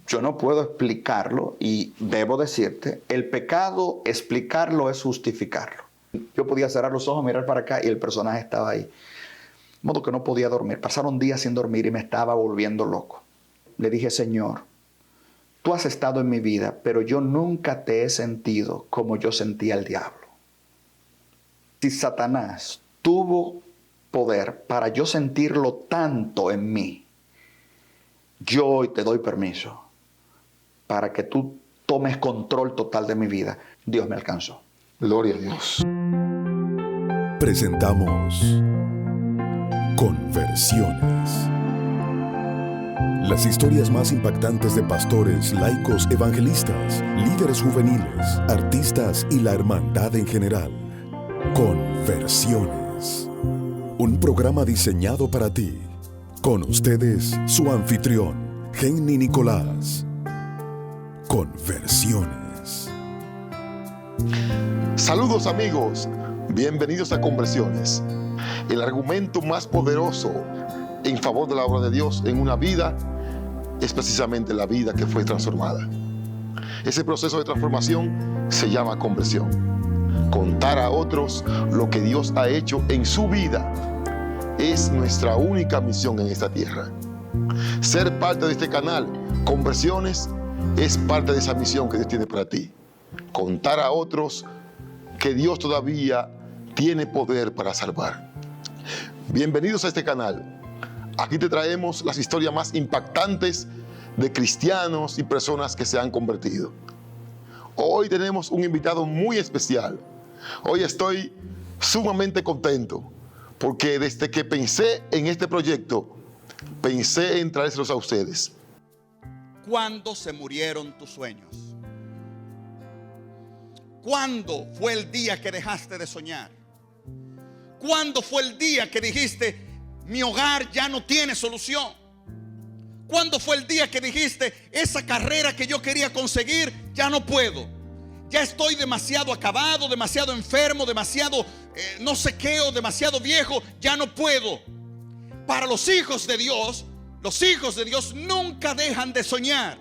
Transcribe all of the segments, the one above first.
Yo no puedo explicarlo y debo decirte, el pecado, explicarlo es justificarlo. Yo podía cerrar los ojos, mirar para acá y el personaje estaba ahí. De modo que no podía dormir. Pasaron días sin dormir y me estaba volviendo loco. Le dije, Señor, tú has estado en mi vida, pero yo nunca te he sentido como yo sentía al diablo. Si Satanás tuvo poder para yo sentirlo tanto en mí, yo hoy te doy permiso para que tú tomes control total de mi vida. Dios me alcanzó. Gloria a Dios. Presentamos Conversiones. Las historias más impactantes de pastores, laicos, evangelistas, líderes juveniles, artistas y la hermandad en general. Conversiones. Un programa diseñado para ti. Con ustedes, su anfitrión, Henny Nicolás. Conversiones. Saludos amigos, bienvenidos a Conversiones. El argumento más poderoso en favor de la obra de Dios en una vida es precisamente la vida que fue transformada. Ese proceso de transformación se llama conversión. Contar a otros lo que Dios ha hecho en su vida es nuestra única misión en esta tierra. Ser parte de este canal, Conversiones, es parte de esa misión que Dios tiene para ti. Contar a otros que Dios todavía tiene poder para salvar. Bienvenidos a este canal. Aquí te traemos las historias más impactantes de cristianos y personas que se han convertido. Hoy tenemos un invitado muy especial. Hoy estoy sumamente contento porque desde que pensé en este proyecto, pensé en traérselos a ustedes. ¿Cuándo se murieron tus sueños? ¿Cuándo fue el día que dejaste de soñar? ¿Cuándo fue el día que dijiste, mi hogar ya no tiene solución? ¿Cuándo fue el día que dijiste, esa carrera que yo quería conseguir, ya no puedo? Ya estoy demasiado acabado, demasiado enfermo, demasiado no sé qué, o demasiado viejo, ya no puedo. Para los hijos de Dios nunca dejan de soñar.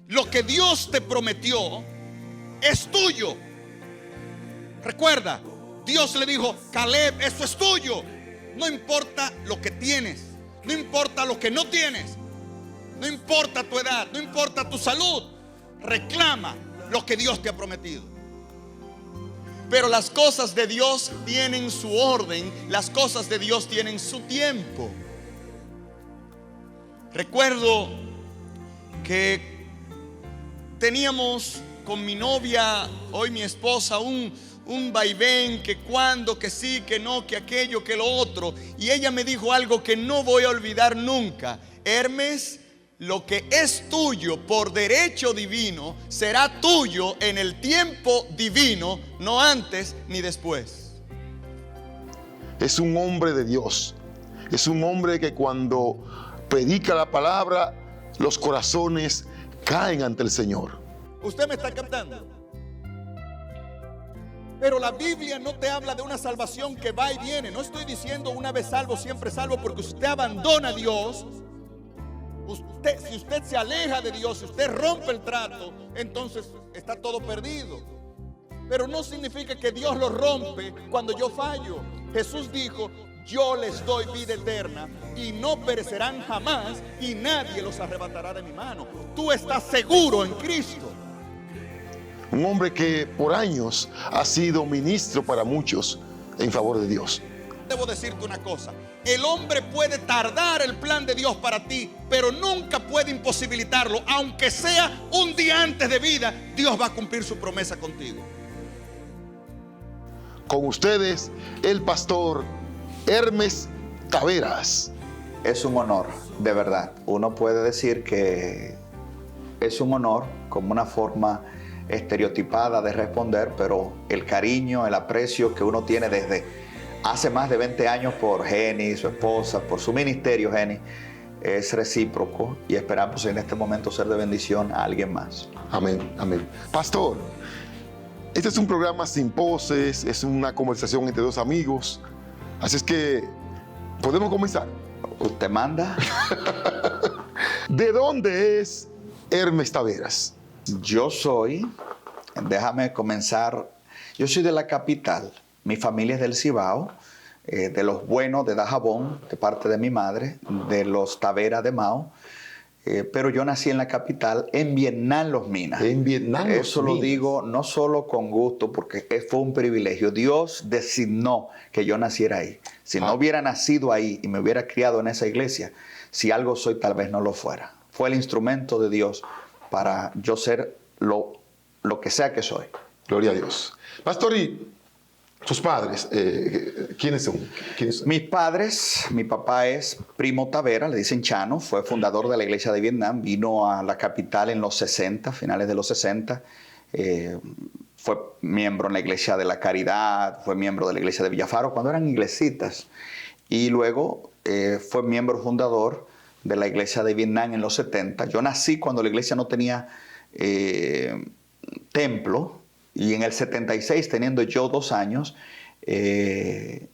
Lo que Dios te prometió es tuyo. Recuerda, Dios le dijo, Caleb, eso es tuyo. No importa lo que tienes, no importa lo que no tienes, no importa tu edad, no importa tu salud. Reclama lo que Dios te ha prometido. Pero las cosas de Dios tienen su orden, las cosas de Dios tienen su tiempo. Recuerdo que teníamos con mi novia, hoy mi esposa, un vaivén, que cuando, que sí, que no, que aquello, que lo otro. Y ella me dijo algo que no voy a olvidar nunca. Hermes, lo que es tuyo por derecho divino será tuyo en el tiempo divino, no antes ni después. Es un hombre de Dios. Es un hombre que cuando predica la palabra, los corazones caen ante el Señor. ¿Usted me está captando? Pero la Biblia no te habla de una salvación que va y viene. No estoy diciendo una vez salvo, siempre salvo, porque usted abandona a Dios. Si usted se aleja de Dios, si usted rompe el trato, entonces está todo perdido. Pero no significa que Dios lo rompe cuando yo fallo. Jesús dijo, yo les doy vida eterna y no perecerán jamás y nadie los arrebatará de mi mano. Tú estás seguro en Cristo. Un hombre que por años ha sido ministro para muchos en favor de Dios. Debo decirte una cosa, el hombre puede tardar el plan de Dios para ti, pero nunca puede imposibilitarlo. Aunque sea un día antes de vida, Dios va a cumplir su promesa contigo. Con ustedes, el pastor Hermes Taveras. Es un honor, de verdad. Uno puede decir que es un honor como una forma estereotipada de responder, pero el cariño, el aprecio que uno tiene desde hace más de 20 años por Henny, su esposa, por su ministerio, Henny, es recíproco y esperamos en este momento ser de bendición a alguien más. Amén, amén. Pastor, este es un programa sin poses, es una conversación entre dos amigos, así es que podemos comenzar. ¿Usted manda? ¿De dónde es Hermes Taveras? Déjame comenzar, yo soy de la capital, mi familia es del Cibao, de los Buenos de Dajabón, de parte de mi madre, de los Taveras de Mao, pero yo nací en la capital, en Vietnam, Los Minas. En Vietnam, Los Eso lo Minas. digo no solo con gusto, porque fue un privilegio. Dios designó que yo naciera ahí. Si no hubiera nacido ahí y me hubiera criado en esa iglesia, si algo soy, tal vez no lo fuera. Fue el instrumento de Dios para yo ser lo que sea que soy. Gloria a Dios. Pastor, ¿y sus padres, quiénes son? Mis padres, mi papá es Primo Tavera, le dicen Chano, fue fundador de la iglesia de Vietnam, vino a la capital en los 60, finales de los 60, fue miembro en la iglesia de la Caridad, fue miembro de la iglesia de Villafaro, cuando eran iglesitas, y luego fue miembro fundador de la iglesia de Vietnam en los 70. Yo nací cuando la iglesia no tenía templo, y en el 76, teniendo yo 2 años, se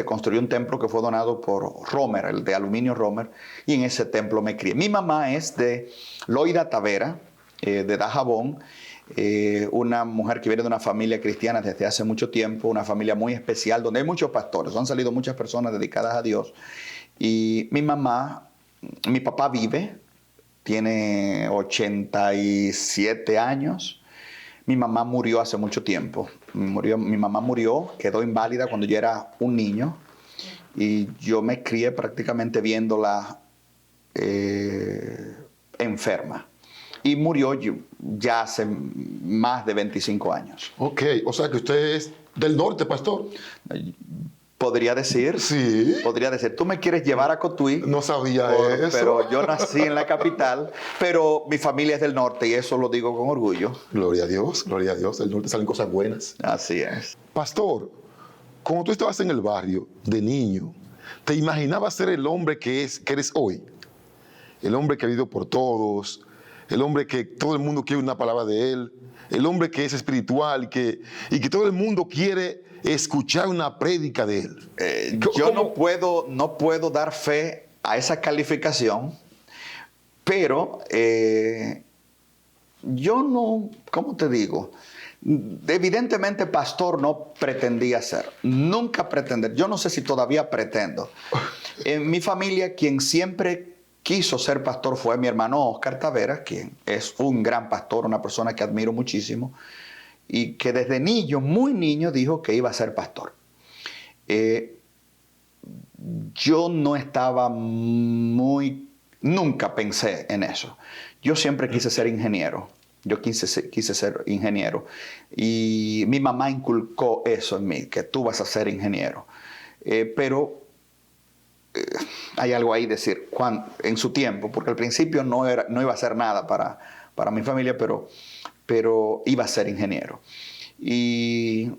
construyó un templo que fue donado por Romer, el de aluminio Romer, y en ese templo me crié. Mi mamá es de Loida Tavera, de Dajabón, una mujer que viene de una familia cristiana desde hace mucho tiempo, una familia muy especial, donde hay muchos pastores, han salido muchas personas dedicadas a Dios. Y mi papá vive, tiene 87 años. Mi mamá murió hace mucho tiempo. Mi mamá murió, quedó inválida cuando yo era un niño. Y yo me crié prácticamente viéndola enferma. Y murió ya hace más de 25 años. Ok, o sea que usted es del norte, pastor. Podría decir. Sí. Podría decir. Tú me quieres llevar a Cotuí. No sabía eso. Pero yo nací en la capital, pero mi familia es del norte y eso lo digo con orgullo. Gloria a Dios, gloria a Dios. Del norte salen cosas buenas. Así es. Pastor, cuando tú estabas en el barrio de niño, ¿te imaginabas ser el hombre que eres hoy? El hombre que ha vivido por todos, el hombre que todo el mundo quiere una palabra de él, el hombre que es espiritual y que todo el mundo quiere escuchar una prédica de él. Yo no puedo dar fe a esa calificación, pero yo no, ¿cómo te digo? Evidentemente pastor no pretendía ser, nunca pretender. Yo no sé si todavía pretendo. En mi familia, quien siempre quiso ser pastor fue mi hermano Oscar Taveras, quien es un gran pastor, una persona que admiro muchísimo, y que desde niño, muy niño, dijo que iba a ser pastor. Yo no estaba nunca pensé en eso. Yo siempre quise ser ingeniero. Yo quise ser ingeniero. Y mi mamá inculcó eso en mí, que tú vas a ser ingeniero. Pero hay algo ahí, decir, en su tiempo, porque al principio no iba a hacer nada para mi familia, pero iba a ser ingeniero. Y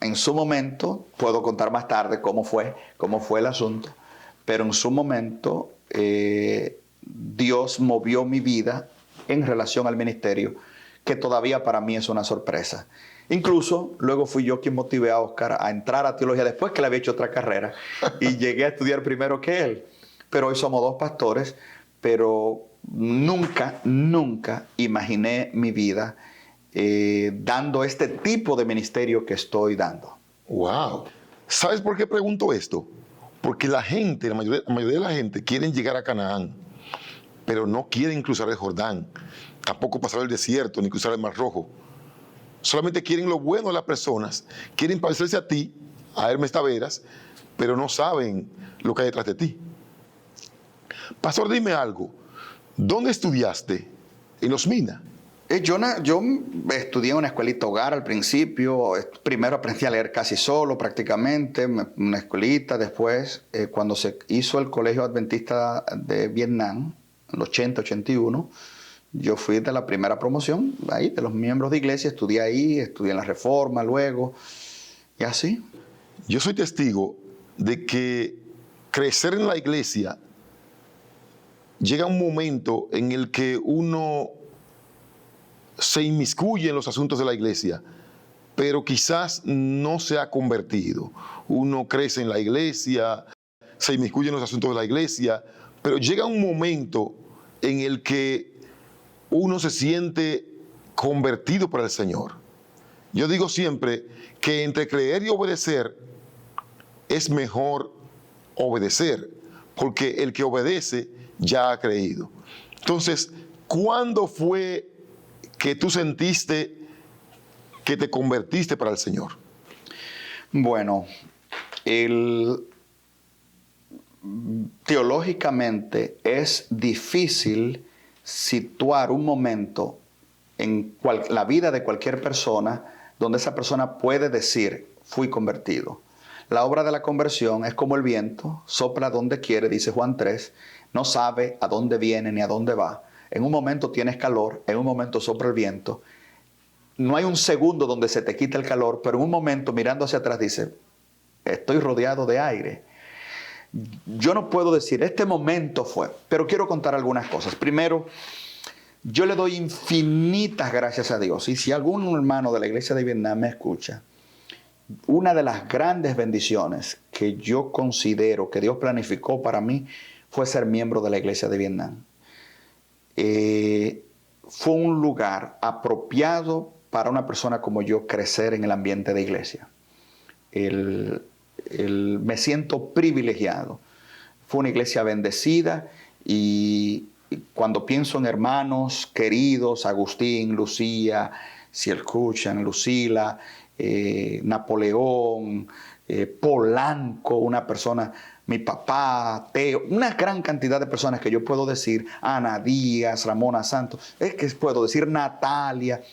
en su momento, puedo contar más tarde cómo fue el asunto, pero en su momento Dios movió mi vida en relación al ministerio, que todavía para mí es una sorpresa. Incluso luego fui yo quien motivé a Oscar a entrar a teología después que le había hecho otra carrera y llegué a estudiar primero que él. Pero hoy somos 2 pastores, pero nunca imaginé mi vida dando este tipo de ministerio que estoy dando. Wow. ¿Sabes por qué pregunto esto? Porque la mayoría de la gente quieren llegar a Canaán, pero no quieren cruzar el Jordán, tampoco pasar el desierto ni cruzar el Mar Rojo. Solamente quieren lo bueno de las personas, quieren parecerse a ti, a Hermes Taveras, pero no saben lo que hay detrás de ti. Pastor, dime algo. ¿Dónde estudiaste? En Los Minas. Yo estudié en una escuelita hogar al principio. Primero aprendí a leer casi solo, prácticamente, una escuelita. Después, cuando se hizo el Colegio Adventista de Vietnam, en el 80-81, yo fui de la primera promoción, ahí, de los miembros de iglesia. Estudié ahí, estudié en la Reforma luego, y así. Yo soy testigo de que crecer en la iglesia llega un momento en el que uno se inmiscuye en los asuntos de la iglesia, pero quizás no se ha convertido. Uno crece en la iglesia, se inmiscuye en los asuntos de la iglesia, Pero llega un momento en el que uno se siente convertido por el Señor. Yo digo siempre que entre creer y obedecer es mejor obedecer, porque el que obedece ya ha creído. Entonces, ¿cuándo fue que tú sentiste que te convertiste para el Señor? Bueno, teológicamente es difícil situar un momento en la vida de cualquier persona donde esa persona puede decir, fui convertido. La obra de la conversión es como el viento, sopla donde quiere, dice Juan 3, no sabe a dónde viene ni a dónde va. En un momento tienes calor, en un momento sopla el viento. No hay un segundo donde se te quita el calor, pero en un momento mirando hacia atrás dice, estoy rodeado de aire. Yo no puedo decir, este momento fue, pero quiero contar algunas cosas. Primero, yo le doy infinitas gracias a Dios. Y si algún hermano de la iglesia de Vietnam me escucha, una de las grandes bendiciones que yo considero que Dios planificó para mí fue ser miembro de la iglesia de Vietnam. Fue un lugar apropiado para una persona como yo crecer en el ambiente de iglesia. Me siento privilegiado. Fue una iglesia bendecida y cuando pienso en hermanos queridos, Agustín, Lucía, si escuchan, Lucila, Napoleón, Polanco, una persona, mi papá, Teo, una gran cantidad de personas que yo puedo decir, Ana Díaz, Ramona Santos, es que puedo decir Natalia,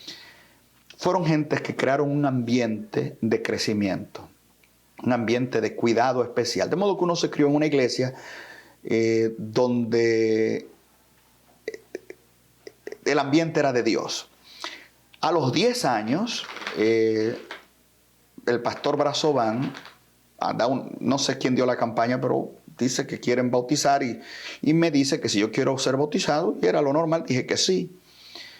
fueron gentes que crearon un ambiente de crecimiento, un ambiente de cuidado especial, de modo que uno se crió en una iglesia donde el ambiente era de Dios. A los 10 años, el pastor Brazovan, no sé quién dio la campaña, pero dice que quieren bautizar y me dice que si yo quiero ser bautizado, y era lo normal, dije que sí.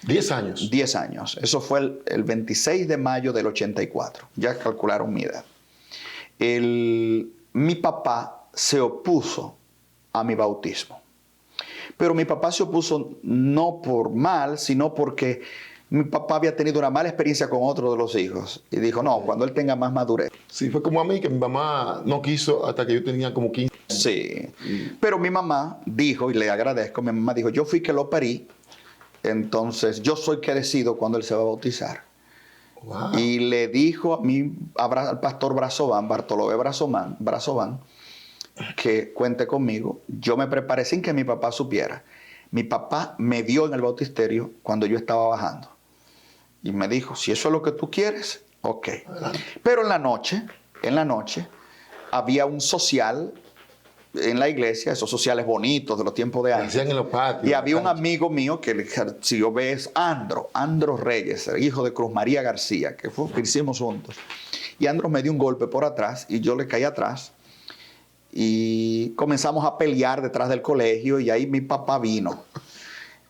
10 años. 10 años. Eso fue el 26 de mayo del 84. Ya calcularon mi edad. Mi papá se opuso a mi bautismo. Pero mi papá se opuso no por mal, sino porque mi papá había tenido una mala experiencia con otro de los hijos. Y dijo, no, cuando él tenga más madurez. Sí, fue como a mí, que mi mamá no quiso hasta que yo tenía como 15. Sí. Pero mi mamá dijo, y le agradezco, mi mamá dijo, yo fui que lo parí, entonces yo soy que decido cuando él se va a bautizar. Wow. Y le dijo a mí, al pastor Brazovan, Bartolomé Brazovan, que cuente conmigo. Yo me preparé sin que mi papá supiera. Mi papá me dio en el bautisterio cuando yo estaba bajando. Y me dijo, si eso es lo que tú quieres, ok. Pero en la noche, había un social en la iglesia, esos sociales bonitos de los tiempos de antes. Hacían en los patios. Y había un amigo mío que, si yo ves, Andro Reyes, el hijo de Cruz María García, que hicimos juntos. Y Andro me dio un golpe por atrás y yo le caí atrás. Y comenzamos a pelear detrás del colegio y ahí mi papá vino.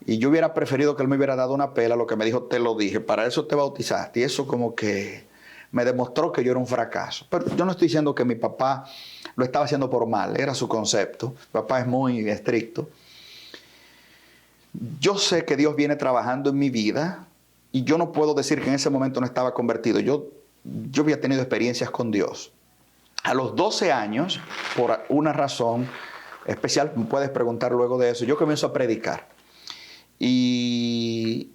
Y yo hubiera preferido que él me hubiera dado una pela, lo que me dijo, te lo dije, para eso te bautizaste. Y eso como que me demostró que yo era un fracaso. Pero yo no estoy diciendo que mi papá lo estaba haciendo por mal, era su concepto. Mi papá es muy estricto. Yo sé que Dios viene trabajando en mi vida y yo no puedo decir que en ese momento no estaba convertido. Yo había tenido experiencias con Dios. A los 12 años, por una razón especial, me puedes preguntar luego de eso, yo comienzo a predicar. Y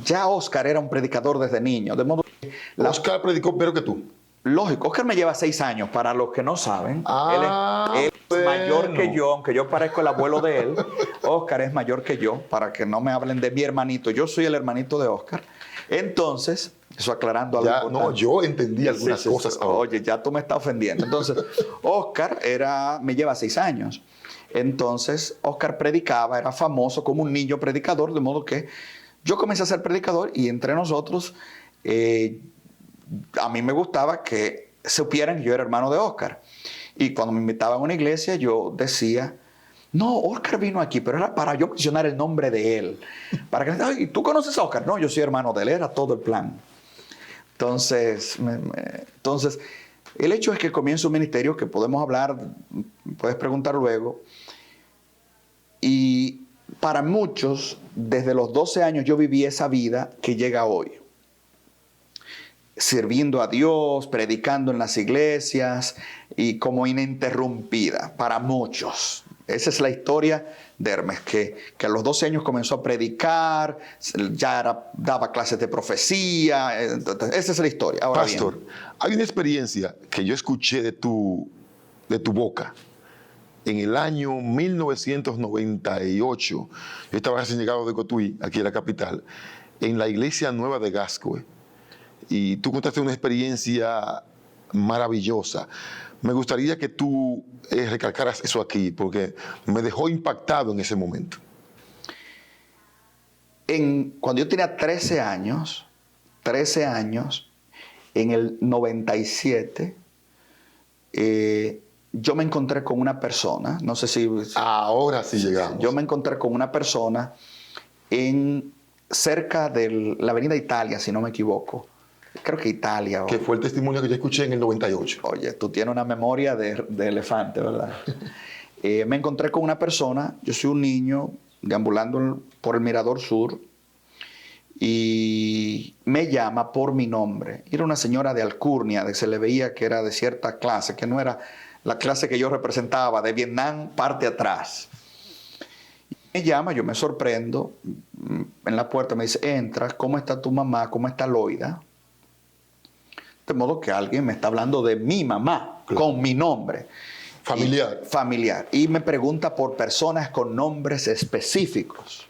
ya Oscar era un predicador desde niño. De modo que Oscar predicó primero que tú. Lógico, Oscar me lleva 6 años, para los que no saben. Él es bueno. mayor que yo, aunque yo parezco el abuelo de él. Oscar es mayor que yo, para que no me hablen de mi hermanito. Yo soy el hermanito de Oscar. Entonces, eso aclarando algo Ya, importante. no, yo entendí algunas cosas ahora. Oye, ya tú me estás ofendiendo. Entonces, Oscar me lleva 6 años. Entonces, Oscar predicaba, era famoso como un niño predicador, de modo que yo comencé a ser predicador y entre nosotros, a mí me gustaba que supieran que yo era hermano de Oscar. Y cuando me invitaban a una iglesia, yo decía, no, Oscar vino aquí, pero era para yo mencionar el nombre de él. Para que, ay, ¿tú conoces a Oscar? No, yo soy hermano de él, era todo el plan. Entonces, el hecho es que comienzo un ministerio que podemos hablar, puedes preguntar luego. Para muchos, desde los 12 años yo viví esa vida que llega hoy. Sirviendo a Dios, predicando en las iglesias y como ininterrumpida para muchos. Esa es la historia de Hermes, que a los 12 años comenzó a predicar, daba clases de profecía. Esa es la historia. Ahora Pastor, bien, hay una experiencia que yo escuché de tu boca. En el año 1998, yo estaba recién llegado de Cotuí, aquí en la capital, en la iglesia nueva de Gascue. Y tú contaste una experiencia maravillosa. Me gustaría que tú recalcaras eso aquí, porque me dejó impactado en ese momento. cuando yo tenía 13 años, en el 97, yo me encontré con una persona, no sé si... Ahora sí llegamos. Yo me encontré con una persona cerca de la avenida Italia, si no me equivoco. Creo que Italia. Que fue el testimonio que yo escuché en el 98. Oye, tú tienes una memoria de elefante, ¿verdad? Me encontré con una persona, yo soy un niño deambulando por el Mirador Sur y me llama por mi nombre. Era una señora de alcurnia, se le veía que era de cierta clase, que no era la clase que yo representaba, de Vietnam, parte atrás. Me llama, yo me sorprendo, en la puerta me dice, entra, ¿cómo está tu mamá? ¿Cómo está Loida? De modo que alguien me está hablando de mi mamá, claro, con mi nombre. Familiar. Familiar. Y me pregunta por personas con nombres específicos.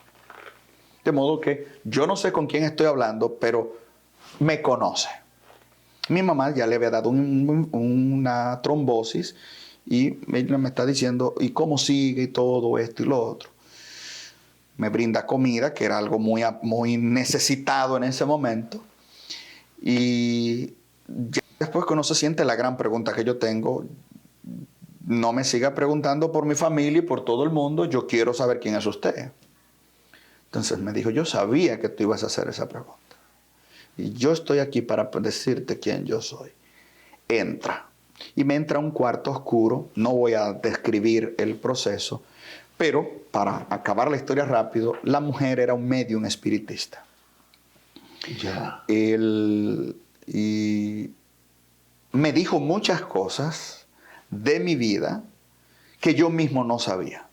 De modo que yo no sé con quién estoy hablando, pero me conoce. Mi mamá ya le había dado una trombosis y ella me está diciendo, ¿y cómo sigue? Y todo esto y lo otro. Me brinda comida, que era algo muy necesitado en ese momento. Y ya después que uno se siente, la gran pregunta que yo tengo, no me siga preguntando por mi familia y por todo el mundo, yo quiero saber quién es usted. Entonces me dijo, yo sabía que tú ibas a hacer esa pregunta. Y yo estoy aquí para decirte quién yo soy. Entra. Y me entra a un cuarto oscuro, no voy a describir el proceso, pero para acabar la historia rápido, la mujer era un medium espiritista. Ya. Y me dijo muchas cosas de mi vida que yo mismo no sabía.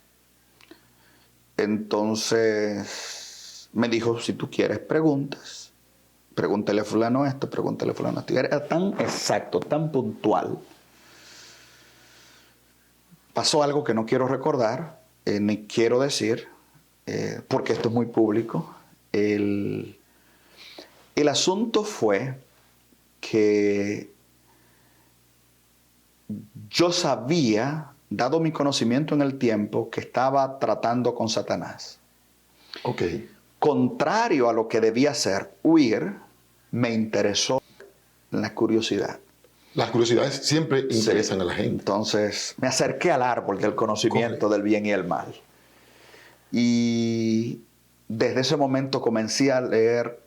Entonces me dijo, si tú quieres preguntas, pregúntale a fulano esto, pregúntale a fulano esto. Era tan exacto, tan puntual. Pasó algo que no quiero recordar, ni quiero decir, porque esto es muy público. El asunto fue que yo sabía, dado mi conocimiento en el tiempo, que estaba tratando con Satanás. Ok. Contrario a lo que debía hacer, huir, me interesó la curiosidad. Las curiosidades siempre interesan, sí, a la gente. Entonces me acerqué al árbol del conocimiento, correcto, del bien y el mal. Y desde ese momento comencé a leer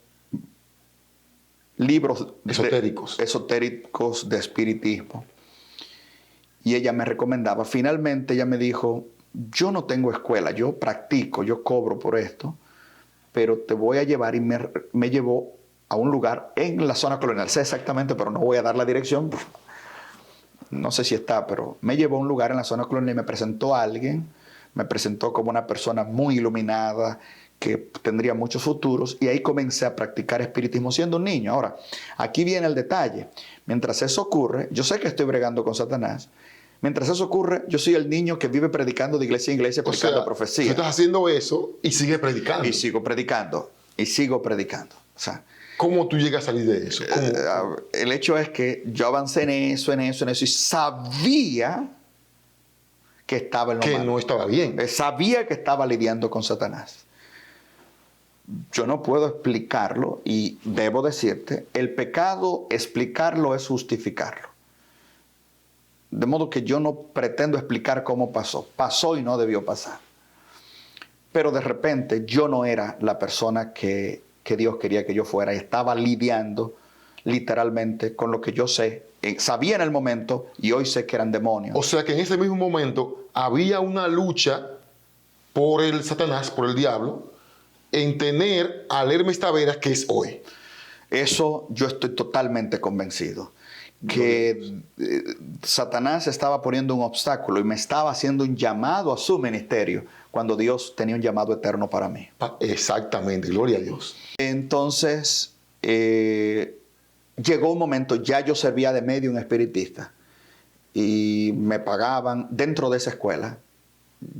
libros esotéricos de espiritismo. Y ella me recomendaba. Finalmente ella me dijo, yo no tengo escuela, yo practico, yo cobro por esto, pero te voy a llevar, y me llevó a un lugar en la zona colonial. Sé exactamente, pero no voy a dar la dirección. No sé si está, pero me llevó a un lugar en la zona colonial y me presentó a alguien. Me presentó como una persona muy iluminada, que tendría muchos futuros, y ahí comencé a practicar espiritismo siendo un niño. Ahora, aquí viene el detalle. Mientras eso ocurre, yo sé que estoy bregando con Satanás. Mientras eso ocurre, yo soy el niño que vive predicando de iglesia en iglesia, predicando profecía. Tú estás haciendo eso y sigues predicando. Y sigo predicando. Y sigo predicando. O sea, ¿cómo tú llegas a salir de eso? El hecho es que yo avancé en eso, y sabía que estaba en lo malo. Que no estaba bien. Sabía que estaba lidiando con Satanás. Yo no puedo explicarlo, y debo decirte, el pecado, explicarlo es justificarlo. De modo que yo no pretendo explicar cómo pasó. Pasó y no debió pasar. Pero de repente yo no era la persona que Dios quería que yo fuera. Estaba lidiando literalmente con lo que yo sabía en el momento, y hoy sé que eran demonios. O sea que en ese mismo momento había una lucha por el Satanás, por el diablo, en tener al Hermes Taveras que es hoy. Eso yo estoy totalmente convencido. Que Satanás estaba poniendo un obstáculo y me estaba haciendo un llamado a su ministerio cuando Dios tenía un llamado eterno para mí. Exactamente, gloria a Dios. Entonces, llegó un momento, ya yo servía de medium espiritista y me pagaban dentro de esa escuela.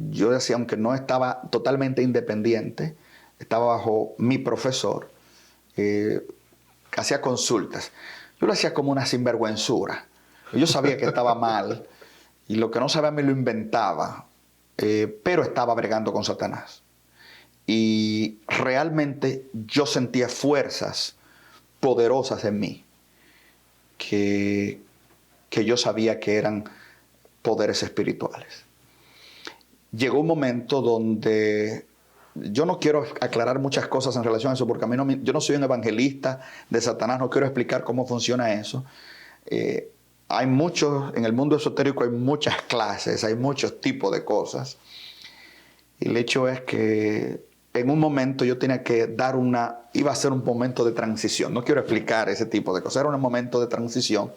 Yo decía, aunque no estaba totalmente independiente, estaba bajo mi profesor, hacía consultas. Yo lo hacía como una sinvergüenzura. Yo sabía que estaba mal y lo que no sabía me lo inventaba, pero estaba bregando con Satanás. Y realmente yo sentía fuerzas poderosas en mí que yo sabía que eran poderes espirituales. Llegó un momento donde yo no quiero aclarar muchas cosas en relación a eso, porque yo no soy un evangelista de Satanás, no quiero explicar cómo funciona eso. Hay muchos, en el mundo esotérico hay muchas clases, hay muchos tipos de cosas. Y el hecho es que en un momento yo tenía que iba a ser un momento de transición. No quiero explicar ese tipo de cosas, era un momento de transición.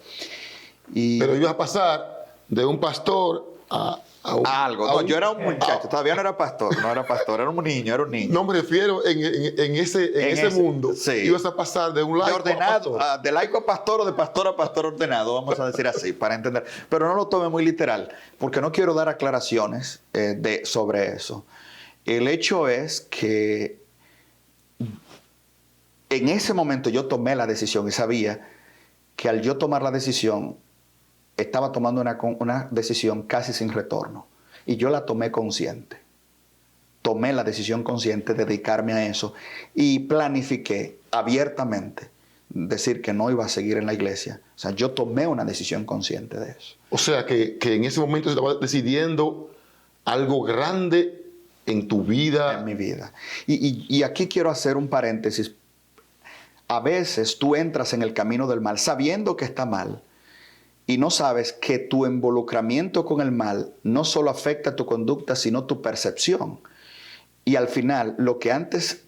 Pero ibas a pasar de un pastor a algo. Yo era un muchacho, todavía no era pastor, era un niño. No me refiero en ese mundo. Sí. Ibas a pasar de un laico a pastor. De laico a pastor o de pastor a pastor ordenado, vamos a decir así, para entender. Pero no lo tome muy literal, porque no quiero dar aclaraciones sobre eso. El hecho es que en ese momento yo tomé la decisión y sabía que al yo tomar la decisión, estaba tomando una decisión casi sin retorno. Y yo la tomé consciente. Tomé la decisión consciente de dedicarme a eso y planifiqué abiertamente decir que no iba a seguir en la iglesia. O sea, yo tomé una decisión consciente de eso. O sea, que en ese momento se estaba decidiendo algo grande en tu vida. En mi vida. Y aquí quiero hacer un paréntesis. A veces tú entras en el camino del mal sabiendo que está mal, y no sabes que tu involucramiento con el mal no solo afecta tu conducta, sino tu percepción. Y al final, lo que antes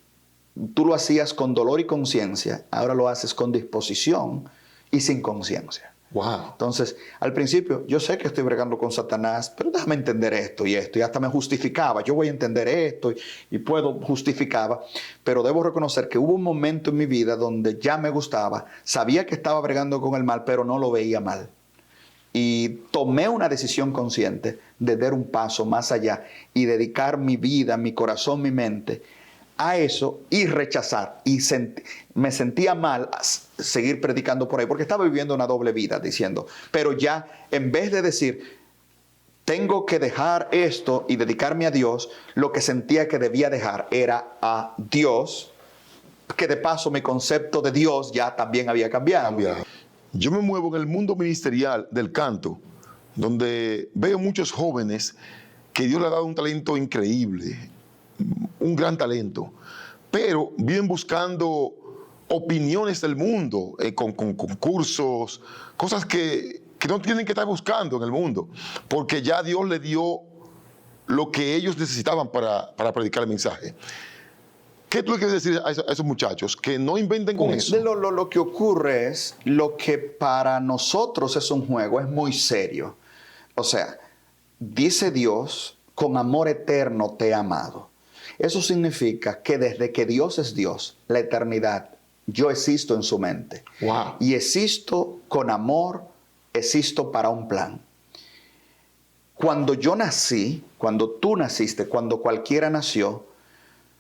tú lo hacías con dolor y conciencia, ahora lo haces con disposición y sin conciencia. Wow. Entonces, al principio, yo sé que estoy bregando con Satanás, pero déjame entender esto, y hasta me justificaba. Yo voy a entender esto y justificaba, pero debo reconocer que hubo un momento en mi vida donde ya me gustaba, sabía que estaba bregando con el mal, pero no lo veía mal. Y tomé una decisión consciente de dar un paso más allá y dedicar mi vida, mi corazón, mi mente a eso y rechazar. Y me sentía mal seguir predicando por ahí porque estaba viviendo una doble vida diciendo, pero ya en vez de decir, tengo que dejar esto y dedicarme a Dios, lo que sentía que debía dejar era a Dios, que de paso mi concepto de Dios ya también había cambiado. Yo me muevo en el mundo ministerial del canto, donde veo muchos jóvenes que Dios le ha dado un talento increíble, un gran talento, pero viven buscando opiniones del mundo, con concursos, cosas que no tienen que estar buscando en el mundo, porque ya Dios le dio lo que ellos necesitaban para predicar el mensaje. ¿Qué tú le quieres decir a esos muchachos? Que no inventen con eso. Lo que ocurre es, lo que para nosotros es un juego, es muy serio. O sea, dice Dios, con amor eterno te he amado. Eso significa que desde que Dios es Dios, la eternidad, yo existo en su mente. Wow. Y existo con amor, existo para un plan. Cuando yo nací, cuando tú naciste, cuando cualquiera nació,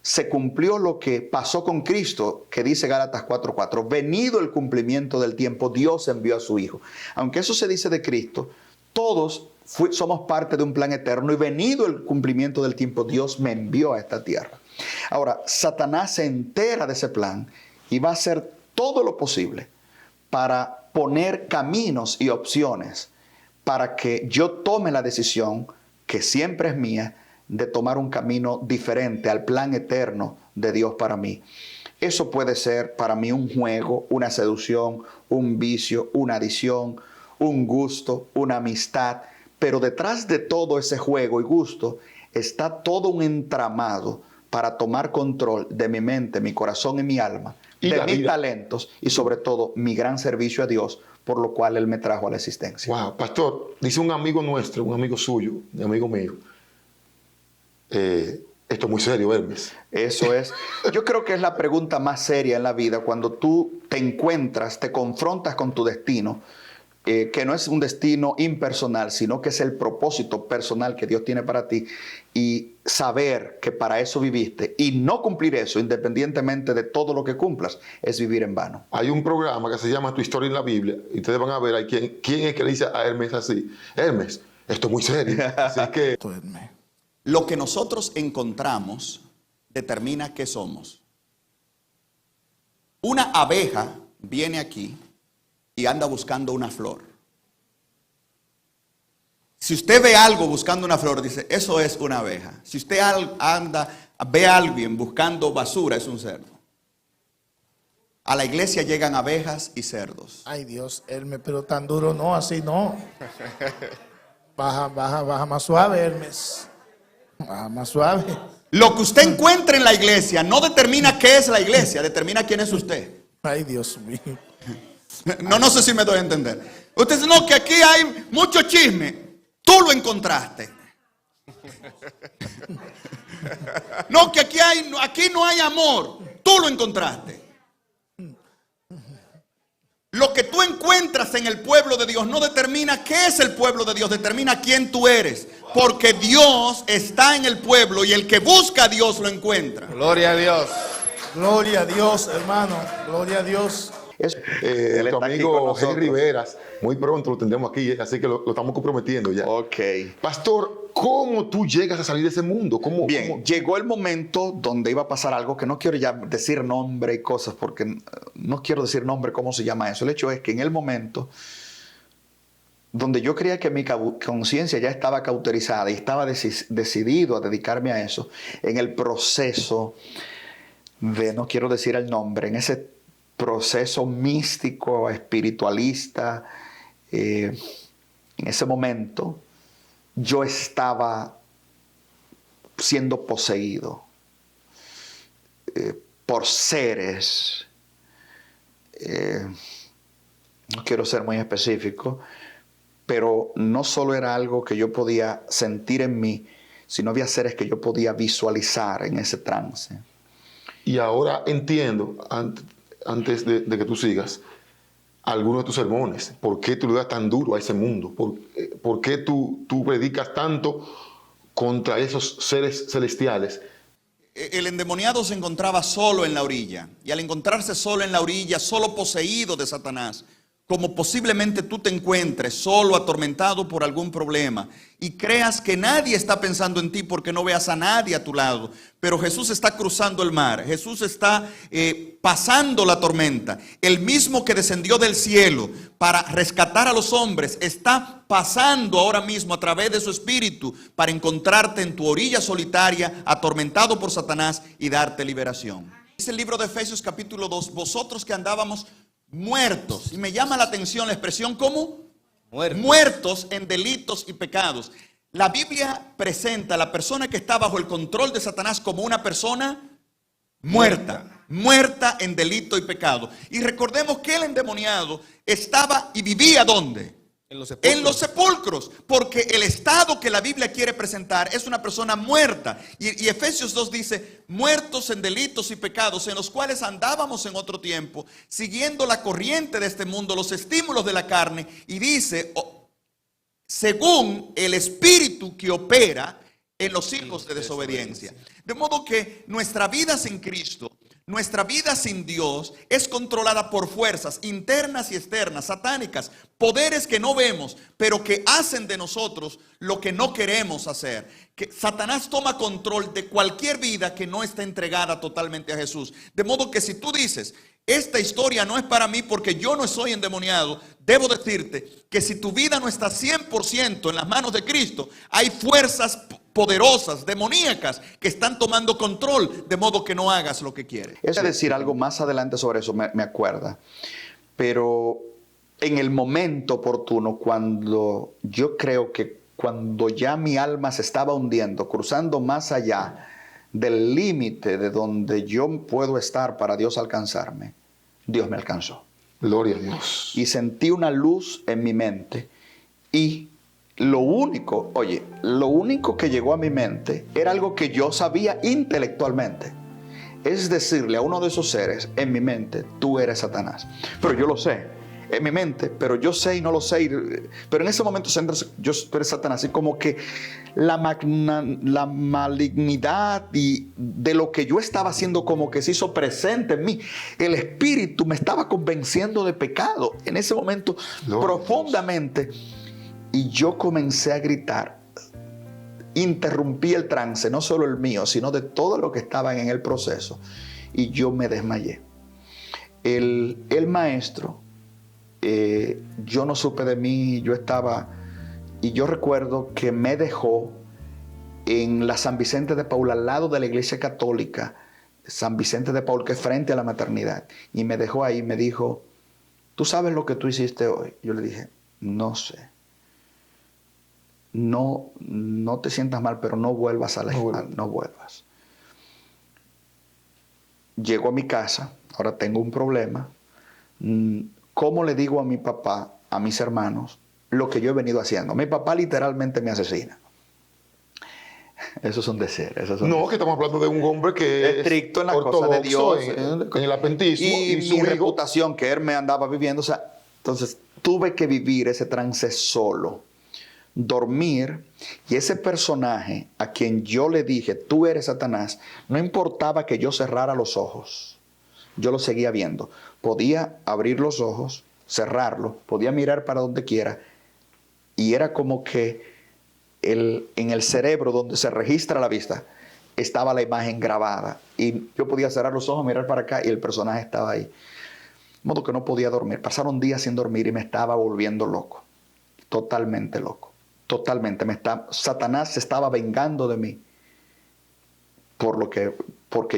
se cumplió lo que pasó con Cristo, que dice Gálatas 4:4. Venido el cumplimiento del tiempo, Dios envió a su Hijo. Aunque eso se dice de Cristo, todos somos parte de un plan eterno y venido el cumplimiento del tiempo, Dios me envió a esta tierra. Ahora, Satanás se entera de ese plan y va a hacer todo lo posible para poner caminos y opciones para que yo tome la decisión, que siempre es mía, de tomar un camino diferente al plan eterno de Dios para mí. Eso puede ser para mí un juego, una seducción, un vicio, una adicción, un gusto, una amistad. Pero detrás de todo ese juego y gusto está todo un entramado para tomar control de mi mente, mi corazón y mi alma, Y de la mis vida. talentos y sobre todo mi gran servicio a Dios, por lo cual Él me trajo a la existencia. Wow, pastor, dice un amigo nuestro, un amigo suyo, un amigo mío, esto es muy serio, Hermes. Eso es, yo creo que es la pregunta más seria en la vida cuando tú te encuentras, te confrontas con tu destino, que no es un destino impersonal, sino que es el propósito personal que Dios tiene para ti, y saber que para eso viviste y no cumplir eso, independientemente de todo lo que cumplas, es vivir en vano. Hay un programa que se llama Tu Historia en la Biblia y ustedes van a ver quién es que le dice a Hermes así: Hermes, esto es muy serio. Así que Lo que nosotros encontramos determina qué somos. Una abeja viene aquí y anda buscando una flor. Si usted ve algo buscando una flor, dice, eso es una abeja. Si usted ve a alguien buscando basura, es un cerdo. A la iglesia llegan abejas y cerdos. Ay Dios, Hermes, pero tan duro no, así no. Baja más suave, Hermes. Baja más suave. Lo que usted encuentra en la iglesia no determina qué es la iglesia, determina quién es usted. Ay Dios mío. No sé si me doy a entender. Usted dice, no, que aquí hay mucho chisme. Tú lo encontraste. No, que aquí no hay amor. Tú lo encontraste. Lo que tú encuentras en el pueblo de Dios no determina qué es el pueblo de Dios, determina quién tú eres. Porque Dios está en el pueblo y el que busca a Dios lo encuentra. Gloria a Dios. Gloria a Dios, hermano. Gloria a Dios. Él tu está aquí amigo con nosotros. Henry Veras, muy pronto lo tendremos aquí, así que lo estamos comprometiendo ya. Ok. Pastor, ¿cómo tú llegas a salir de ese mundo? Bien, llegó el momento donde iba a pasar algo que no quiero ya decir nombre y cosas, porque no quiero decir nombre, cómo se llama eso. El hecho es que en el momento donde yo creía que mi conciencia ya estaba cauterizada y estaba decidido a dedicarme a eso, en el proceso de, no quiero decir el nombre, en ese proceso místico, espiritualista, en ese momento yo estaba siendo poseído por seres, no quiero ser muy específico, pero no solo era algo que yo podía sentir en mí, sino había seres que yo podía visualizar en ese trance. Y ahora entiendo, antes de que tú sigas, algunos de tus sermones. ¿Por qué tú le das tan duro a ese mundo? ¿Por qué tú predicas tanto contra esos seres celestiales? El endemoniado se encontraba solo en la orilla. Y al encontrarse solo en la orilla, solo poseído de Satanás, como posiblemente tú te encuentres solo, atormentado por algún problema, y creas que nadie está pensando en ti porque no veas a nadie a tu lado, pero Jesús está cruzando el mar, Jesús está pasando la tormenta, el mismo que descendió del cielo para rescatar a los hombres, está pasando ahora mismo a través de su espíritu para encontrarte en tu orilla solitaria, atormentado por Satanás, y darte liberación. Dice el libro de Efesios capítulo 2, vosotros que andábamos muertos, y me llama la atención la expresión ¿cómo? Muertos en delitos y pecados. La Biblia presenta a la persona que está bajo el control de Satanás como una persona muerta en delito y pecado. Y recordemos que el endemoniado estaba y vivía ¿dónde? En los sepulcros, porque el estado que la Biblia quiere presentar es una persona muerta. Y Efesios 2 dice, muertos en delitos y pecados, en los cuales andábamos en otro tiempo, siguiendo la corriente de este mundo, los estímulos de la carne, y dice, según el espíritu que opera en los hijos de desobediencia. De modo que nuestra vida sin Cristo, nuestra vida sin Dios es controlada por fuerzas internas y externas, satánicas, poderes que no vemos, pero que hacen de nosotros lo que no queremos hacer. Que Satanás toma control de cualquier vida que no está entregada totalmente a Jesús. De modo que si tú dices, esta historia no es para mí porque yo no soy endemoniado, debo decirte que si tu vida no está 100% en las manos de Cristo, hay fuerzas poderosas, demoníacas, que están tomando control, de modo que no hagas lo que quieres. Es decir algo más adelante sobre eso, me acuerda. Pero en el momento oportuno, cuando yo creo que cuando ya mi alma se estaba hundiendo, cruzando más allá del límite de donde yo puedo estar para Dios alcanzarme, Dios me alcanzó. Gloria a Dios. Y sentí una luz en mi mente y lo único que llegó a mi mente era algo que yo sabía intelectualmente. Es decirle a uno de esos seres en mi mente, tú eres Satanás. Pero yo lo sé, en mi mente, pero yo sé y no lo sé. Pero en ese momento tú eres Satanás. Y como que la malignidad y de lo que yo estaba haciendo como que se hizo presente en mí. El Espíritu me estaba convenciendo de pecado en ese momento profundamente. Y yo comencé a gritar. Interrumpí el trance, no solo el mío, sino de todos los que estaban en el proceso. Y yo me desmayé. El maestro, yo no supe de mí, y yo recuerdo que me dejó en la San Vicente de Paul, al lado de la iglesia católica, San Vicente de Paul, que es frente a la maternidad. Y me dejó ahí y me dijo, ¿tú sabes lo que tú hiciste hoy? Yo le dije, no sé. No te sientas mal, pero no vuelvas a la escuela, no vuelvas. Llego a mi casa, ahora tengo un problema. ¿Cómo le digo a mi papá, a mis hermanos, lo que yo he venido haciendo? Mi papá literalmente me asesina. Eso es un decir. No, que estamos hablando de un hombre que es estricto en las cosas de Dios, en el adventismo. Y su reputación que él me andaba viviendo. O sea, entonces tuve que vivir ese trance solo. Dormir, y ese personaje a quien yo le dije, tú eres Satanás, no importaba que yo cerrara los ojos, yo lo seguía viendo. Podía abrir los ojos, cerrarlos, podía mirar para donde quiera, y era como que en el cerebro donde se registra la vista estaba la imagen grabada, y yo podía cerrar los ojos, mirar para acá, y el personaje estaba ahí. De modo que no podía dormir. Pasaron días sin dormir y me estaba volviendo loco, totalmente loco. Totalmente. Satanás se estaba vengando de mí porque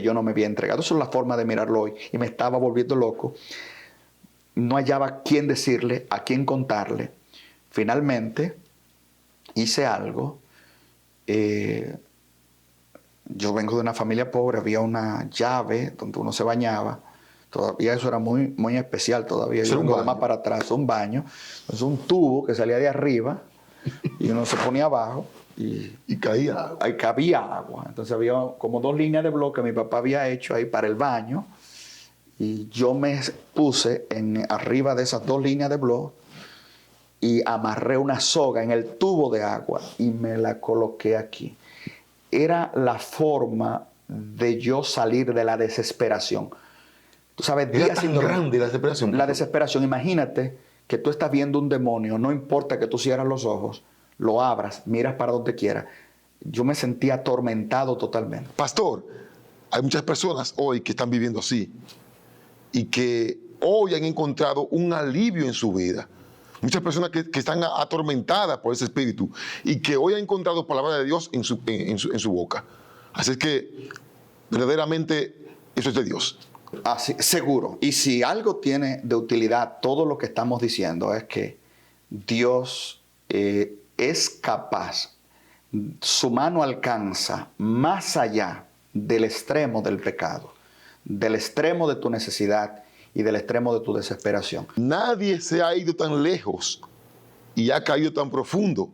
yo no me había entregado. Esa es la forma de mirarlo hoy. Y me estaba volviendo loco. No hallaba quién decirle, a quién contarle. Finalmente hice algo. Yo vengo de una familia pobre. Había una llave donde uno se bañaba. Todavía eso era muy, muy especial todavía. Yo vengo de más para atrás. Un baño. Entonces un tubo que salía de arriba. Y uno se ponía abajo y caía agua. Ahí cabía agua. Entonces había como 2 líneas de bloque que mi papá había hecho ahí para el baño. Y yo me puse arriba de esas 2 líneas de bloque y amarré una soga en el tubo de agua y me la coloqué aquí. Era la forma de yo salir de la desesperación. Tú sabes, días tan grande la desesperación. La desesperación, imagínate que tú estás viendo un demonio, no importa que tú cierres los ojos, lo abras, miras para donde quieras. Yo me sentía atormentado totalmente. Pastor, hay muchas personas hoy que están viviendo así y que hoy han encontrado un alivio en su vida. Muchas personas que están atormentadas por ese espíritu y que hoy han encontrado palabra de Dios en su boca. Así es que verdaderamente eso es de Dios. Así, seguro. Y si algo tiene de utilidad todo lo que estamos diciendo es que Dios es capaz, su mano alcanza más allá del extremo del pecado, del extremo de tu necesidad y del extremo de tu desesperación. Nadie se ha ido tan lejos y ha caído tan profundo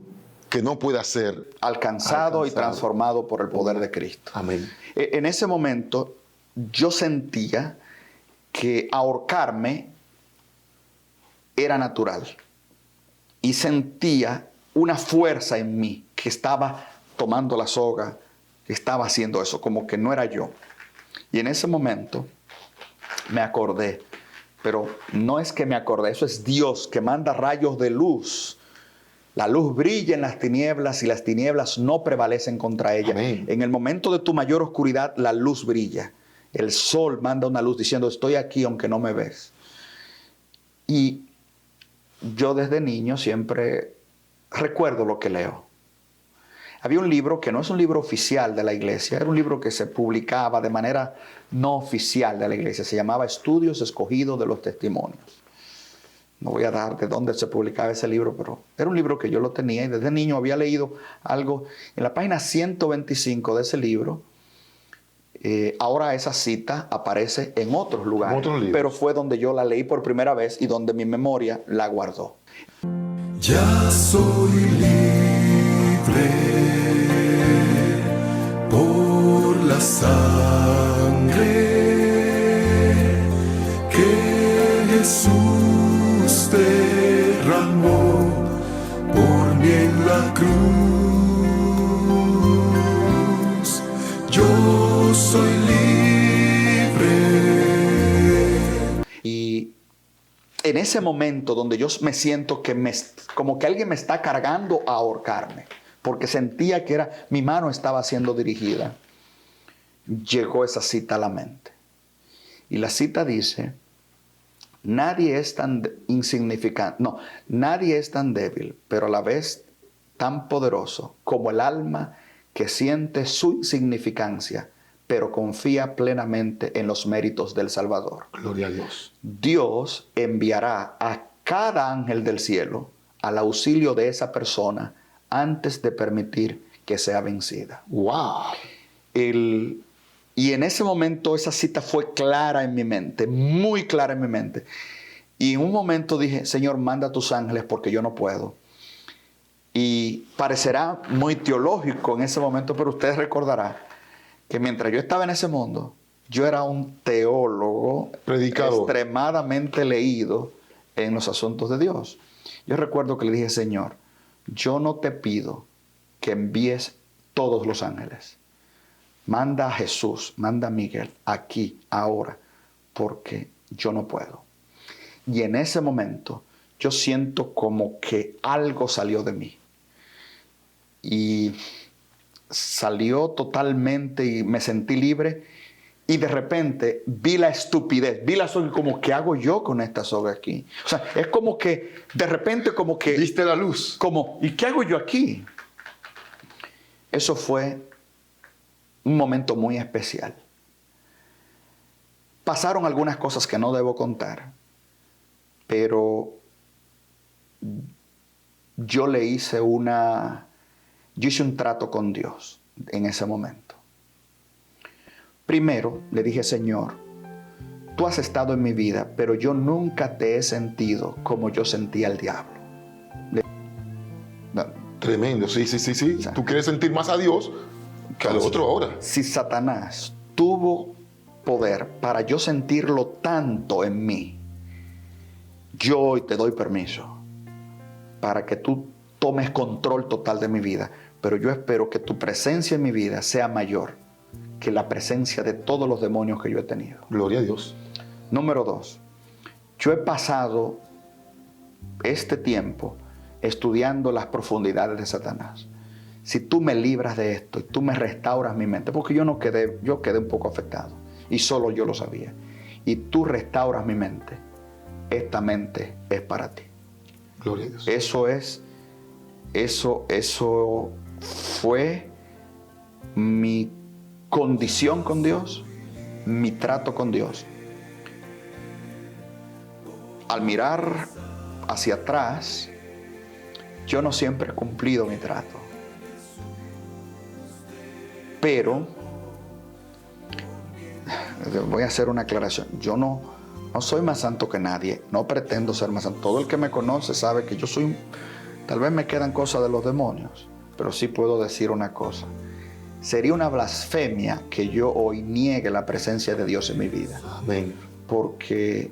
que no pueda ser alcanzado y transformado por el poder de Cristo. Amén. En ese momento yo sentía que ahorcarme era natural y sentía una fuerza en mí que estaba tomando la soga, que estaba haciendo eso, como que no era yo. Y en ese momento me acordé, pero no es que me acordé, eso es Dios que manda rayos de luz. La luz brilla en las tinieblas y las tinieblas no prevalecen contra ella. Amén. En el momento de tu mayor oscuridad, la luz brilla. El sol manda una luz diciendo, estoy aquí aunque no me ves. Y yo desde niño siempre recuerdo lo que leo. Había un libro que no es un libro oficial de la iglesia, era un libro que se publicaba de manera no oficial de la iglesia. Se llamaba Estudios Escogidos de los Testimonios. No voy a dar de dónde se publicaba ese libro, pero era un libro que yo lo tenía y desde niño había leído algo. En la página 125 de ese libro, ahora esa cita aparece en otros lugares, En otros libros. pero fue donde yo la leí por primera vez y donde mi memoria la guardó. Ya soy libre por la sangre que Jesús derramó por mí en la cruz. Yo soy libre. Y en ese momento donde yo me siento que como que alguien me está cargando a ahorcarme, porque sentía que mi mano estaba siendo dirigida, llegó esa cita a la mente. Y la cita dice: nadie es tan insignificante, no, nadie es tan débil, pero a la vez tan poderoso como el alma que siente su insignificancia, pero confía plenamente en los méritos del Salvador. Gloria a Dios. Dios enviará a cada ángel del cielo al auxilio de esa persona antes de permitir que sea vencida. ¡Wow! Y en ese momento esa cita fue clara en mi mente, muy clara en mi mente. Y en un momento dije: Señor, manda a tus ángeles porque yo no puedo. Y parecerá muy teológico en ese momento, pero usted recordará que mientras yo estaba en ese mundo, yo era un teólogo, predicador, extremadamente leído en los asuntos de Dios. Yo recuerdo que le dije: Señor, yo no te pido que envíes todos los ángeles. Manda a Jesús, manda a Miguel aquí, ahora, porque yo no puedo. Y en ese momento yo siento como que algo salió de mí. Y salió totalmente y me sentí libre. Y de repente vi la estupidez, vi la soga, como ¿qué hago yo con esta soga aquí? O sea, es como que de repente como que... ¿Viste la luz? Como, ¿y qué hago yo aquí? Eso fue un momento muy especial. Pasaron algunas cosas que no debo contar, pero yo hice un trato con Dios en ese momento. Primero le dije: Señor, tú has estado en mi vida, pero yo nunca te he sentido como yo sentía al diablo. Tremendo, sí. O sea, Tú quieres sentir más a Dios que al otro ahora. Si Satanás tuvo poder para yo sentirlo tanto en mí, yo hoy te doy permiso para que tú tomes control total de mi vida. Pero yo espero que tu presencia en mi vida sea mayor que la presencia de todos los demonios que yo he tenido. Gloria a Dios. Número 2. Yo he pasado este tiempo estudiando las profundidades de Satanás. Si tú me libras de esto y tú me restauras mi mente, porque yo quedé un poco afectado y solo yo lo sabía, y tú restauras mi mente, esta mente es para ti. Gloria a Dios. Eso fue mi condición con Dios, mi trato con Dios. Al mirar hacia atrás, yo no siempre he cumplido mi trato. Pero, voy a hacer una aclaración. Yo no soy más santo que nadie, no pretendo ser más santo. Todo el que me conoce sabe que yo soy, tal vez me quedan cosas de los demonios, pero sí puedo decir una cosa. Sería una blasfemia que yo hoy niegue la presencia de Dios en mi vida. Amén. Porque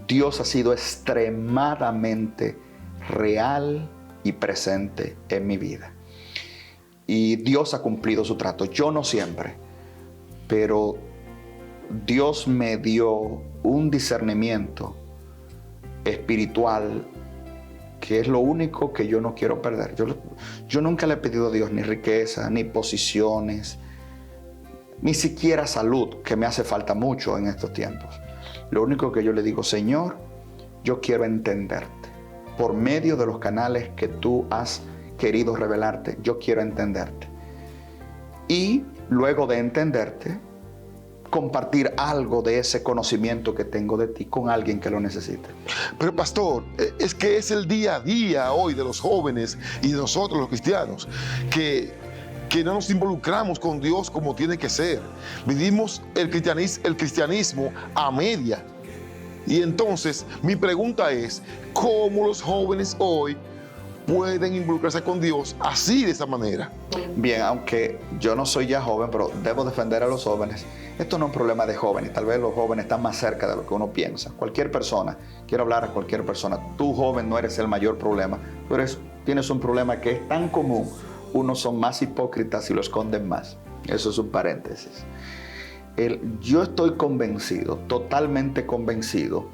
Dios ha sido extremadamente real y presente en mi vida. Y Dios ha cumplido su trato. Yo no siempre, pero Dios me dio un discernimiento espiritual que es lo único que yo no quiero perder. Yo nunca le he pedido a Dios ni riqueza, ni posiciones, ni siquiera salud, que me hace falta mucho en estos tiempos. Lo único que yo le digo: Señor, yo quiero entenderte. Por medio de los canales que tú has querido revelarte, yo quiero entenderte. Y luego de entenderte, compartir algo de ese conocimiento que tengo de ti con alguien que lo necesite. Pero pastor, es que es el día a día hoy de los jóvenes y de nosotros los cristianos, que no nos involucramos con Dios como tiene que ser. Vivimos el cristianismo a media. Y entonces mi pregunta es, ¿cómo los jóvenes hoy pueden involucrarse con Dios así, de esa manera? Bien, aunque yo no soy ya joven, pero debo defender a los jóvenes. Esto no es un problema de jóvenes. Tal vez los jóvenes están más cerca de lo que uno piensa. Cualquier persona, quiero hablar a cualquier persona. Tú, joven, no eres el mayor problema. Tienes un problema que es tan común. Unos son más hipócritas y lo esconden más. Eso es un paréntesis. Yo estoy convencido, totalmente convencido,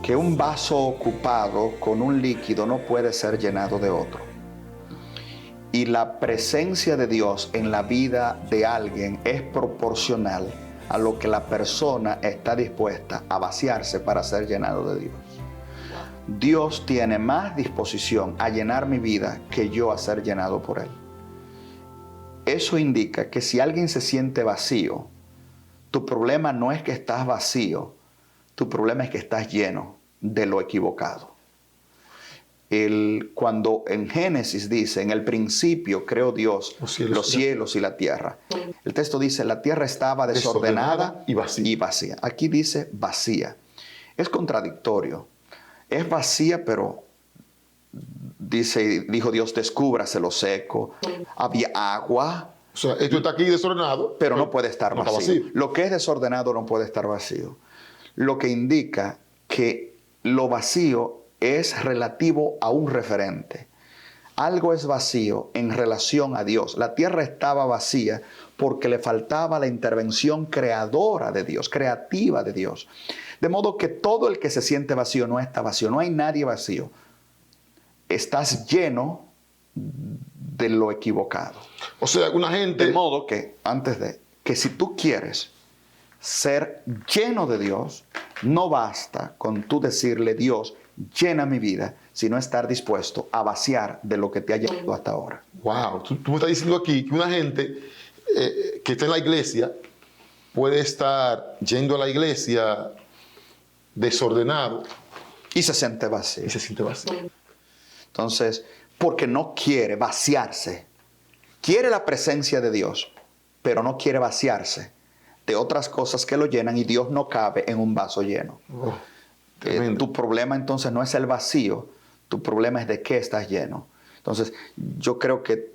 que un vaso ocupado con un líquido no puede ser llenado de otro. Y la presencia de Dios en la vida de alguien es proporcional a lo que la persona está dispuesta a vaciarse para ser llenado de Dios. Dios tiene más disposición a llenar mi vida que yo a ser llenado por Él. Eso indica que si alguien se siente vacío, tu problema no es que estás vacío, tu problema es que estás lleno de lo equivocado. Cuando en Génesis dice, en el principio creó Dios los cielos y la tierra. El texto dice, la tierra estaba desordenada y vacía. Aquí dice vacía. Es contradictorio. Es vacía, pero dijo Dios, descúbrase lo seco. Había agua. O sea, esto está aquí desordenado, pero no puede estar vacío. Lo que es desordenado no puede estar vacío. Lo que indica que lo vacío es relativo a un referente. Algo es vacío en relación a Dios. La tierra estaba vacía porque le faltaba la intervención creadora de Dios, creativa de Dios. De modo que todo el que se siente vacío no está vacío. No hay nadie vacío. Estás lleno de lo equivocado. O sea, una gente... De modo que, que si tú quieres ser lleno de Dios, no basta con tú decirle, Dios, llena mi vida, sino estar dispuesto a vaciar de lo que te ha llenado hasta ahora. Wow, tú me estás diciendo aquí que una gente que está en la iglesia puede estar yendo a la iglesia desordenado y se siente vacío. Entonces, porque no quiere vaciarse. Quiere la presencia de Dios, pero no quiere vaciarse de otras cosas que lo llenan y Dios no cabe en un vaso lleno. Tu problema entonces no es el vacío, tu problema es de qué estás lleno. Entonces, yo creo que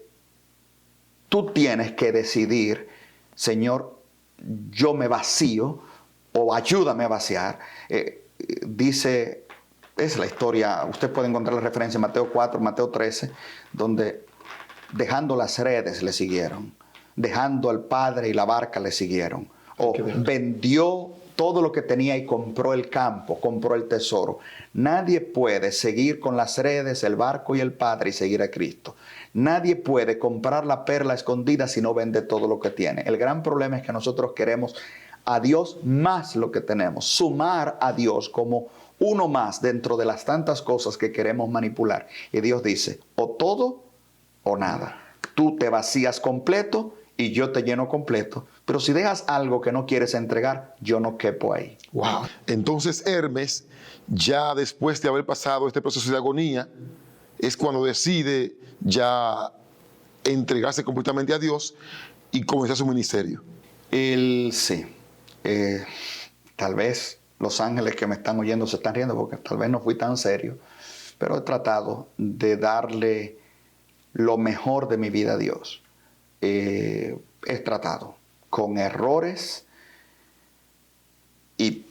tú tienes que decidir, Señor, yo me vacío o ayúdame a vaciar. Dice... Es la historia, usted puede encontrar la referencia en Mateo 4, Mateo 13, donde dejando las redes le siguieron, dejando al padre y la barca le siguieron. O vendió todo lo que tenía y compró el campo, compró el tesoro. Nadie puede seguir con las redes, el barco y el padre y seguir a Cristo. Nadie puede comprar la perla escondida si no vende todo lo que tiene. El gran problema es que nosotros queremos a Dios más lo que tenemos, sumar a Dios como uno más dentro de las tantas cosas que queremos manipular. Y Dios dice, o todo o nada. Tú te vacías completo y yo te lleno completo. Pero si dejas algo que no quieres entregar, yo no quepo ahí. Wow. Entonces Hermes, ya después de haber pasado este proceso de agonía, es cuando decide ya entregarse completamente a Dios y comenzar su ministerio. Sí. Tal vez los ángeles que me están oyendo se están riendo porque tal vez no fui tan serio, pero he tratado de darle lo mejor de mi vida a Dios. He tratado con errores y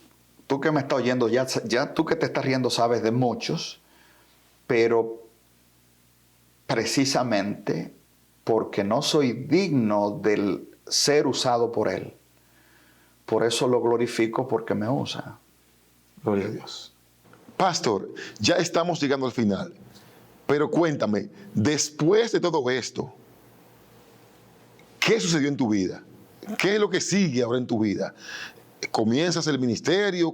tú que me estás oyendo, ya tú que te estás riendo sabes de muchos, pero precisamente porque no soy digno del ser usado por Él. Por eso lo glorifico porque me usa. Gloria a Dios. Pastor, ya estamos llegando al final. Pero cuéntame, después de todo esto, ¿qué sucedió en tu vida? ¿Qué es lo que sigue ahora en tu vida? ¿Comienzas el ministerio?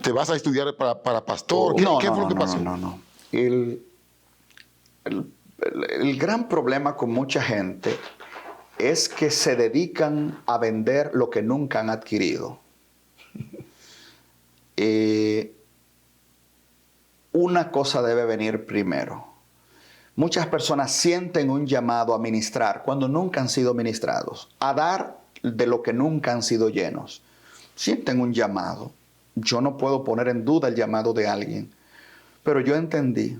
¿Te vas a estudiar para pastor? ¿Qué fue lo que pasó? No. El gran problema con mucha gente es que se dedican a vender lo que nunca han adquirido. Una cosa debe venir primero. Muchas personas sienten un llamado a ministrar cuando nunca han sido ministrados, a dar de lo que nunca han sido llenos. Sienten un llamado. Yo no puedo poner en duda el llamado de alguien, pero yo entendí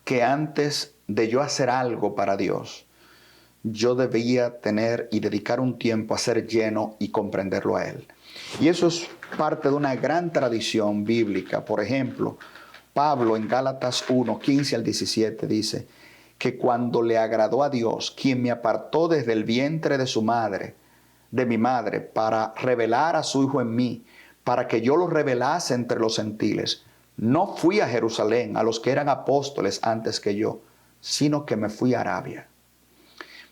que antes de yo hacer algo para Dios, yo debía tener y dedicar un tiempo a ser lleno y comprenderlo a Él. Y eso es parte de una gran tradición bíblica. Por ejemplo, Pablo en Gálatas 1, 15 al 17 dice que cuando le agradó a Dios, quien me apartó desde el vientre de mi madre, para revelar a su Hijo en mí, para que yo lo revelase entre los gentiles, no fui a Jerusalén, a los que eran apóstoles antes que yo, sino que me fui a Arabia.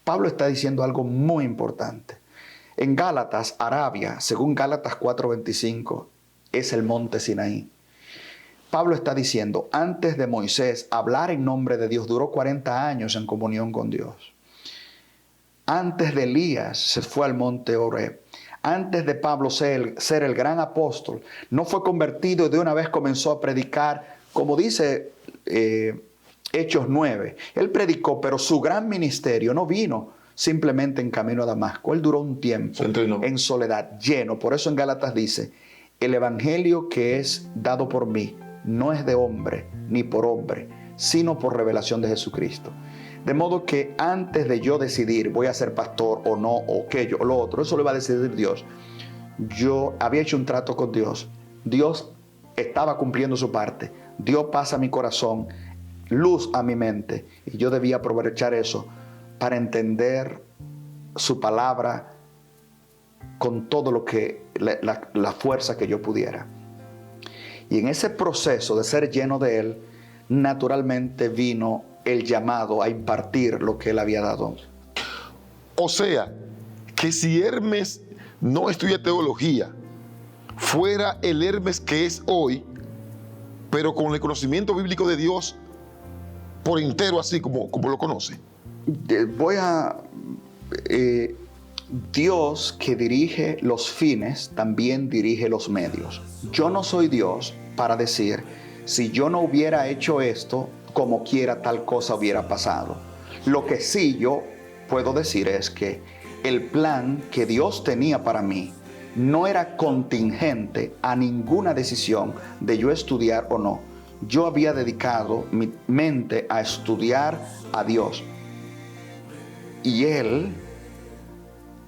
Pablo está diciendo algo muy importante. En Gálatas, Arabia, según Gálatas 4:25, es el monte Sinaí. Pablo está diciendo, antes de Moisés hablar en nombre de Dios, duró 40 años en comunión con Dios. Antes de Elías se fue al monte Horeb. Antes de Pablo ser el gran apóstol, no fue convertido y de una vez comenzó a predicar, como dice Hechos 9. Él predicó, pero su gran ministerio no vino simplemente en camino a Damasco. Él duró un tiempo en soledad, lleno. Por eso en Gálatas dice, el evangelio que es dado por mí no es de hombre ni por hombre, sino por revelación de Jesucristo. De modo que antes de yo decidir voy a ser pastor o no, o aquello o lo otro, eso lo iba a decidir Dios. Yo había hecho un trato con Dios. Dios estaba cumpliendo su parte. Dios pasa a mi corazón, luz a mi mente. Y yo debía aprovechar eso para entender su palabra con todo lo que, la fuerza que yo pudiera. Y en ese proceso de ser lleno de Él, naturalmente vino el llamado a impartir lo que Él había dado. O sea, que si Hermes no estudia teología, fuera el Hermes que es hoy, pero con el conocimiento bíblico de Dios por entero, así como lo conoce. Dios que dirige los fines, también dirige los medios. Yo no soy Dios para decir, si yo no hubiera hecho esto, como quiera tal cosa hubiera pasado. Lo que sí yo puedo decir es que el plan que Dios tenía para mí no era contingente a ninguna decisión de yo estudiar o no. Yo había dedicado mi mente a estudiar a Dios. Y Él,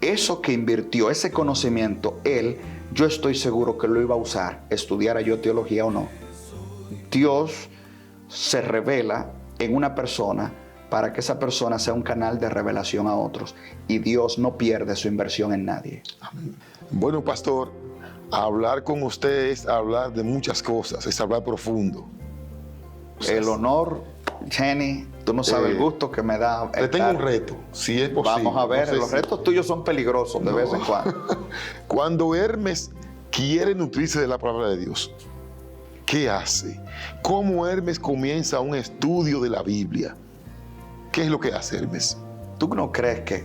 eso que invirtió, ese conocimiento, Él, yo estoy seguro que lo iba a usar, estudiara yo teología o no. Dios se revela en una persona para que esa persona sea un canal de revelación a otros. Y Dios no pierde su inversión en nadie. Bueno, pastor, hablar con usted es hablar de muchas cosas, es hablar profundo. El honor, Jenny, tú no sabes el gusto que me da. Le tengo un reto, si es posible. Vamos a ver, no sé los retos tuyos son peligrosos de vez en cuando. Cuando Hermes quiere nutrirse de la palabra de Dios, ¿qué hace? ¿Cómo Hermes comienza un estudio de la Biblia? ¿Qué es lo que hace Hermes? ¿Tú no crees que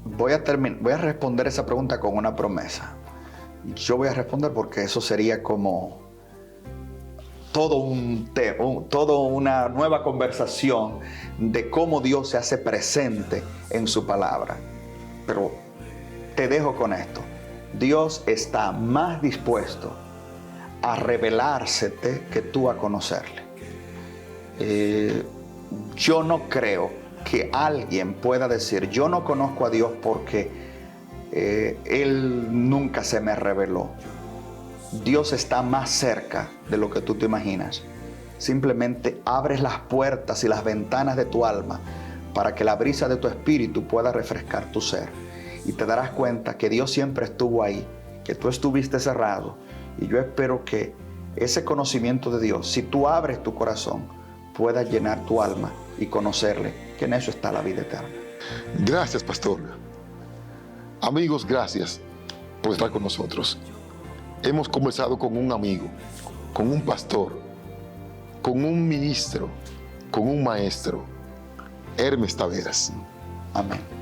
voy a responder esa pregunta con una promesa? Yo voy a responder porque eso sería como todo una nueva conversación de cómo Dios se hace presente en su palabra. Pero te dejo con esto. Dios está más dispuesto a revelársete que tú a conocerle. Yo no creo que alguien pueda decir, yo no conozco a Dios porque Él nunca se me reveló. Dios está más cerca de lo que tú te imaginas. Simplemente abres las puertas y las ventanas de tu alma para que la brisa de tu espíritu pueda refrescar tu ser. Y te darás cuenta que Dios siempre estuvo ahí, que tú estuviste cerrado. Y yo espero que ese conocimiento de Dios, si tú abres tu corazón, pueda llenar tu alma y conocerle, que en eso está la vida eterna. Gracias, pastor. Amigos, gracias por estar con nosotros. Hemos conversado con un amigo, con un pastor, con un ministro, con un maestro, Hermes Taveras. Amén.